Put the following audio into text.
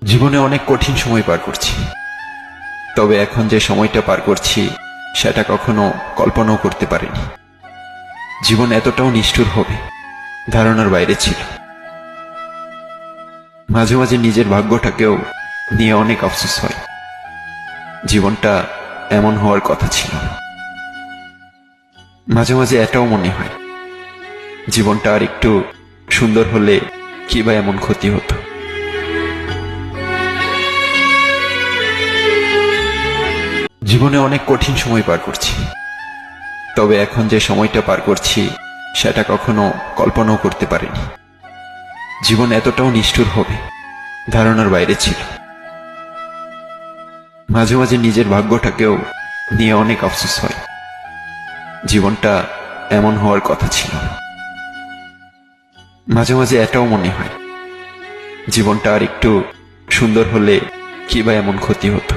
জীবনে অনেক কঠিন সময় পার করছি, তবে এখন যে সময়টা পার করছি সেটা কখনো কল্পনাও করতে পারিনি। জীবন এতটাও নিষ্ঠুর হবে ধারণার বাইরে ছিল। মাঝে মাঝে নিজের ভাগ্যটাকেও নিয়ে অনেক আফসোস হয়। জীবনটা এমন হওয়ার কথা ছিল না। মাঝে মাঝে এটাও মনে হয় জীবনটা আর একটু সুন্দর হলে কি বা এমন ক্ষতি হতো। জীবনে অনেক কঠিন সময় পার করছি, তবে এখন যে সময়টা পার করছি সেটা কখনো কল্পনাও করতে পারিনি। জীবন এতটাও নিষ্ঠুর হবে ধারণার বাইরে ছিল। মাঝে মাঝে নিজের ভাগ্যটাকেও নিয়ে অনেক আফসোস হয়। জীবনটা এমন হওয়ার কথা ছিল না। মাঝে মাঝে এটাও মনে হয় জীবনটা আর একটু সুন্দর হলে কি বা এমন ক্ষতি হতো।